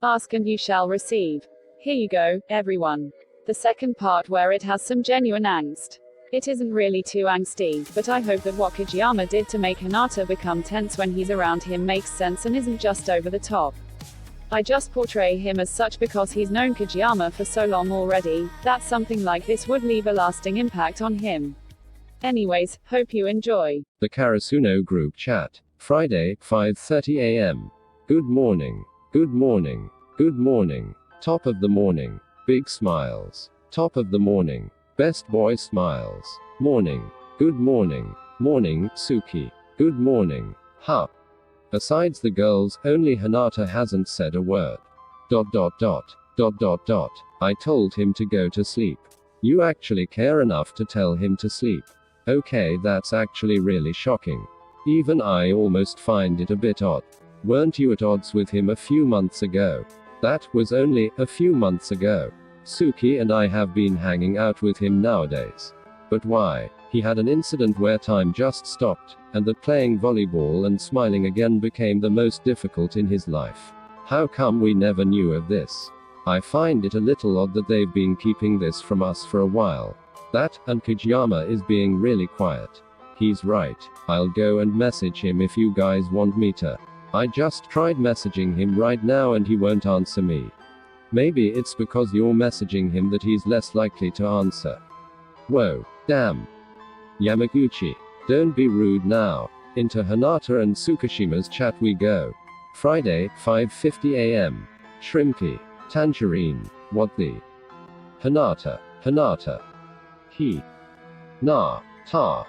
Ask and you shall receive. Here you go, everyone. The second part where it has some genuine angst. It isn't really too angsty, but I hope that what Kageyama did to make Hinata become tense when he's around him makes sense and isn't just over the top. I just portray him as such because he's known Kageyama for so long already, that something like this would leave a lasting impact on him. Anyways, hope you enjoy. The Karasuno group chat. Friday, 5:30 a.m. Good morning. Good morning. Good morning. Top of the morning. Big smiles. Top of the morning. Best boy smiles. Morning. Good morning. Morning, Tsuki. Good morning. Ha. Besides the girls, only Hinata hasn't said a word. ... I told him to go to sleep. You actually care enough to tell him to sleep. Okay, that's actually really shocking. Even I almost find it a bit odd. Weren't you at odds with him a few months ago? That was only a few months ago. Tsuki and I have been hanging out with him nowadays. But why? He had an incident where time just stopped, and that playing volleyball and smiling again became the most difficult in his life. How come we never knew of this? I find it a little odd that they've been keeping this from us for a while. That, and Kageyama is being really quiet. He's right. I'll go and message him if you guys want me to. I just tried messaging him right now and he won't answer me. Maybe it's because you're messaging him that he's less likely to answer. Whoa, damn. Yamaguchi. Don't be rude now. Into Hinata and Tsukishima's chat we go. Friday, 5:50 a.m. Shrimpy. Tangerine. What the? Hinata. Hinata. He. Na. Ta.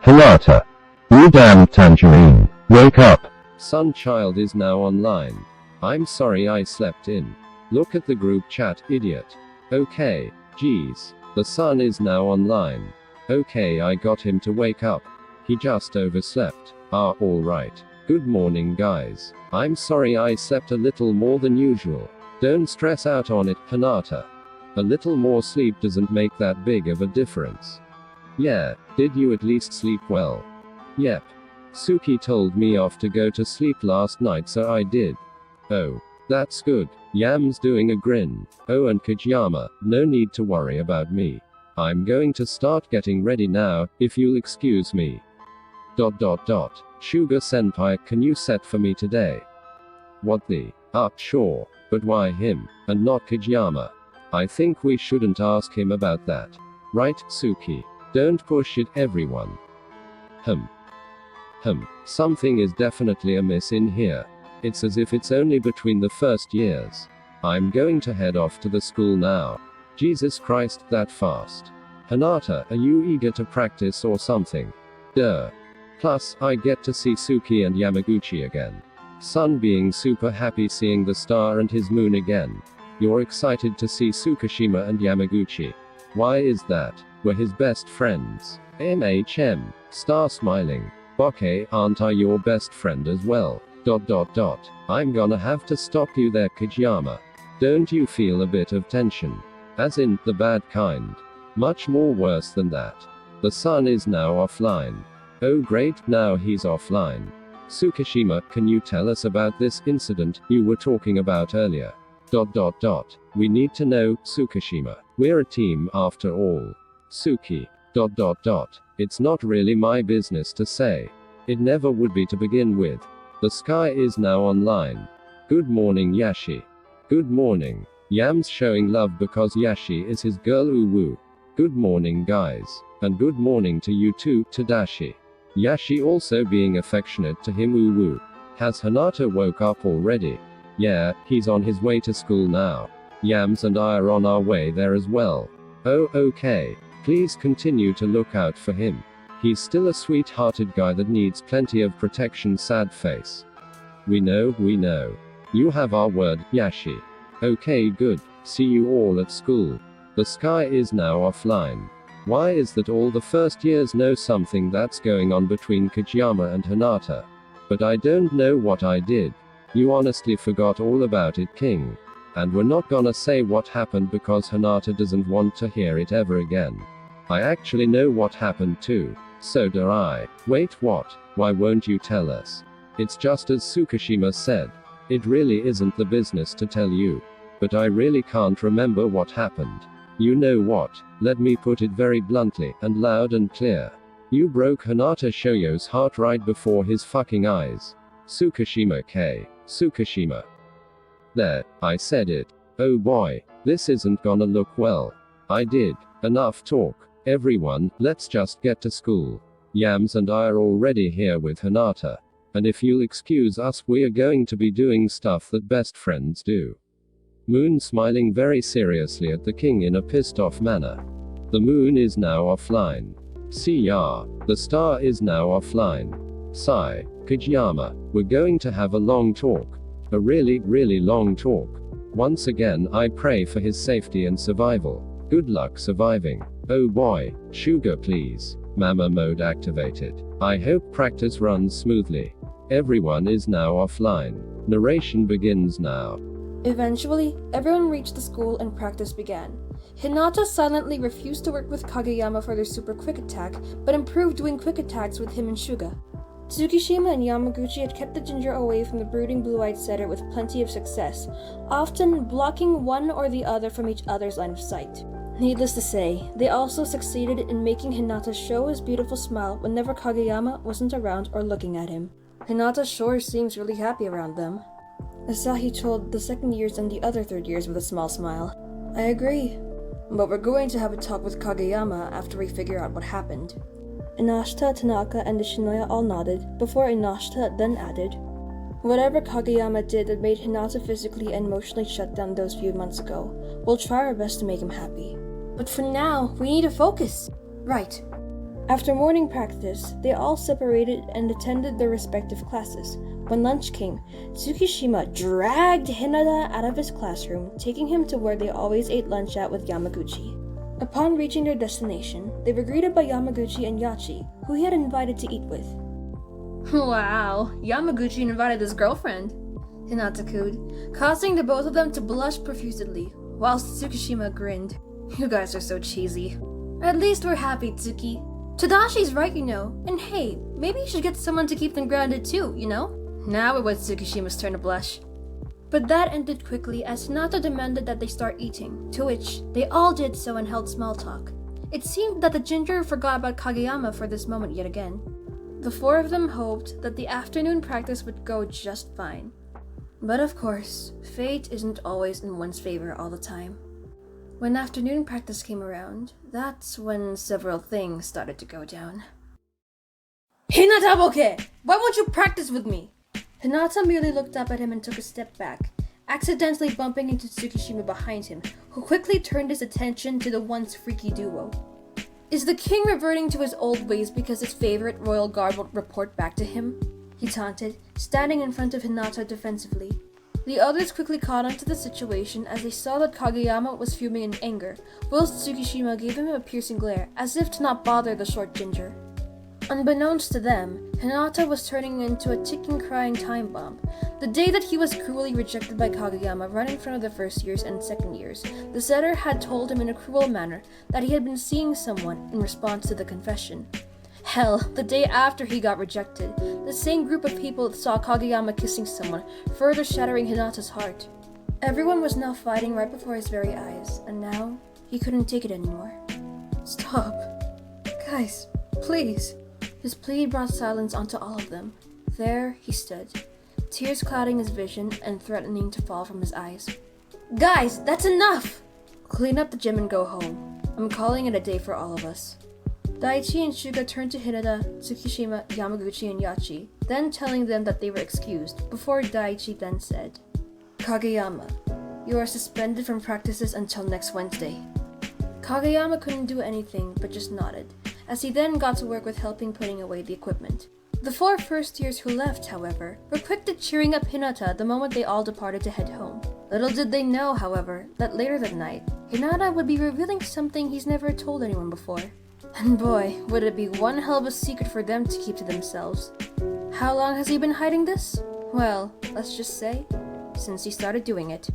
Hinata. You damn tangerine. Wake up. Sun child is now online. I'm sorry I slept in. Look at the group chat, idiot. Okay. Geez. The sun is now online. Okay, I got him to wake up. He just overslept. Ah, alright. Good morning, guys. I'm sorry I slept a little more than usual. Don't stress out on it, Hinata. A little more sleep doesn't make that big of a difference. Yeah, did you at least sleep well? Yep. Tsuki told me off to go to sleep last night, so I did. Oh, that's good. Yam's doing a grin. Oh, and Kageyama, no need to worry about me. I'm going to start getting ready now, if you'll excuse me. ... Sugar senpai, can you set for me today? What the? Sure. But why him, and not Kageyama? I think we shouldn't ask him about that. Right, Tsuki? Don't push it, everyone. Something is definitely amiss in here. It's as if it's only between the first years. I'm going to head off to the school now. Jesus Christ, that fast. Hinata, are you eager to practice or something? Duh. Plus, I get to see Tsuki and Yamaguchi again. Sun being super happy seeing the star and his moon again. You're excited to see Tsukishima and Yamaguchi. Why is that? We're his best friends. MHM. Star smiling. Okay, aren't I your best friend as well? ... I'm gonna have to stop you there, Kageyama. Don't you feel a bit of tension? As in, the bad kind. Much more worse than that. The sun is now offline. Oh great, now he's offline. Tsukishima, can you tell us about this incident you were talking about earlier? ... We need to know, Tsukishima. We're a team, after all. Tsuki. ... It's not really my business to say. It never would be to begin with. The sky is now online. Good morning, Yashi. Good morning. Yam's showing love because Yashi is his girl. Uwu. Good morning, guys. And good morning to you too, Tadashi. Yashi also being affectionate to him. Uwu. Has Hinata woke up already? Yeah, he's on his way to school now. Yams and I are on our way there as well. Oh, okay. Please continue to look out for him. He's still a sweet-hearted guy that needs plenty of protection. Sad face. We know. You have our word, Yashi. Okay, good. See you all at school. The sky is now offline. Why is that all the first years know something that's going on between Kageyama and Hinata? But I don't know what I did. You honestly forgot all about it, King. And we're not gonna say what happened because Hinata doesn't want to hear it ever again. I actually know what happened too. So do I. Wait, what? Why won't you tell us? It's just as Tsukishima said. It really isn't the business to tell you. But I really can't remember what happened. You know what? Let me put it very bluntly, and loud and clear. You broke Hinata Shoyo's heart right before his fucking eyes. Tsukishima K. Tsukishima. There, I said it. Oh boy, this isn't gonna look well. I did. Enough talk. Everyone, let's just get to school. Yams and I are already here with Hinata. And if you'll excuse us, we are going to be doing stuff that best friends do. Moon smiling very seriously at the king in a pissed off manner. The moon is now offline. CR. The star is now offline. Sigh. Kajiyama. We're going to have a long talk. A really, really long talk. Once again, I pray for his safety and survival. Good luck surviving. Oh boy. Sugar please. Mama mode activated. I hope practice runs smoothly. Everyone is now offline. Narration begins now. Eventually, everyone reached the school and practice began. Hinata silently refused to work with Kageyama for their super quick attack, but improved doing quick attacks with him and Shuga. Tsukishima and Yamaguchi had kept the ginger away from the brooding blue-eyed setter with plenty of success, often blocking one or the other from each other's line of sight. Needless to say, they also succeeded in making Hinata show his beautiful smile whenever Kageyama wasn't around or looking at him. Hinata sure seems really happy around them. Asahi told the second years and the other third years with a small smile. I agree. But we're going to have a talk with Kageyama after we figure out what happened. Inashita, Tanaka, and the Shinoya all nodded, before Inashita then added, whatever Kageyama did that made Hinata physically and emotionally shut down those few months ago, we'll try our best to make him happy. But for now, we need to focus. Right. After morning practice, they all separated and attended their respective classes. When lunch came, Tsukishima dragged Hinata out of his classroom, taking him to where they always ate lunch at with Yamaguchi. Upon reaching their destination, they were greeted by Yamaguchi and Yachi, who he had invited to eat with. Wow, Yamaguchi invited his girlfriend, Hinata cooed, causing the both of them to blush profusely, whilst Tsukishima grinned. You guys are so cheesy. At least we're happy, Tsuki. Tadashi's right, you know, and hey, maybe you should get someone to keep them grounded too, you know? Now it was Tsukishima's turn to blush. But that ended quickly as Hinata demanded that they start eating, to which they all did so and held small talk. It seemed that the ginger forgot about Kageyama for this moment yet again. The four of them hoped that the afternoon practice would go just fine. But of course, fate isn't always in one's favor all the time. When afternoon practice came around, that's when several things started to go down. Hinata Boke! Why won't you practice with me? Hinata merely looked up at him and took a step back, accidentally bumping into Tsukishima behind him, who quickly turned his attention to the once freaky duo. Is the king reverting to his old ways because his favorite royal guard won't report back to him? He taunted, standing in front of Hinata defensively. The others quickly caught on to the situation as they saw that Kageyama was fuming in anger, whilst Tsukishima gave him a piercing glare, as if to not bother the short ginger. Unbeknownst to them, Hinata was turning into a ticking crying time bomb. The day that he was cruelly rejected by Kageyama right in front of the first years and second years, the setter had told him in a cruel manner that he had been seeing someone in response to the confession. Hell, the day after he got rejected, the same group of people saw Kageyama kissing someone, further shattering Hinata's heart. Everyone was now fighting right before his very eyes, and now he couldn't take it anymore. Stop. Guys, please. His plea brought silence onto all of them. There he stood, tears clouding his vision and threatening to fall from his eyes. Guys, that's enough! Clean up the gym and go home. I'm calling it a day for all of us. Daichi and Shuga turned to Hinata, Tsukishima, Yamaguchi, and Yachi, then telling them that they were excused, before Daichi then said, Kageyama, you are suspended from practices until next Wednesday. Kageyama couldn't do anything, but just nodded, as he then got to work with helping putting away the equipment. The four first years who left, however, were quick to cheering up Hinata the moment they all departed to head home. Little did they know, however, that later that night, Hinata would be revealing something he's never told anyone before. And boy, would it be one hell of a secret for them to keep to themselves. How long has he been hiding this? Well, let's just say, since he started doing it.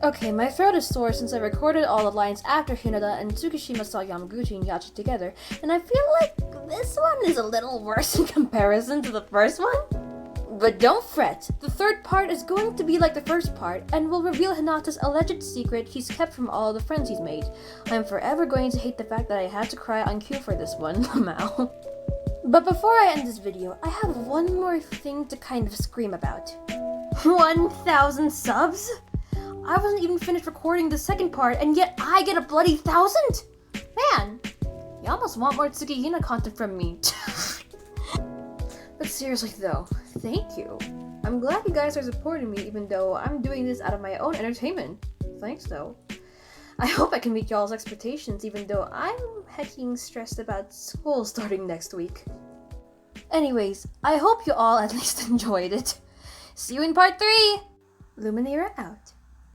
Okay, my throat is sore since I recorded all the lines after Hinata and Tsukishima saw Yamaguchi and Yachi together, and I feel like this one is a little worse in comparison to the first one. But don't fret, the third part is going to be like the first part and will reveal Hinata's alleged secret he's kept from all the friends he's made. I'm forever going to hate the fact that I had to cry on cue for this one, Mao. But before I end this video, I have one more thing to kind of scream about. 1,000 subs? I wasn't even finished recording the second part and yet I get a bloody 1,000? Man, you almost want more Tsukihina content from me. But seriously though, thank you. I'm glad you guys are supporting me even though I'm doing this out of my own entertainment. Thanks though. I hope I can meet y'all's expectations even though I'm hecking stressed about school starting next week. Anyways, I hope you all at least enjoyed it. See you in part 3! Luminera out.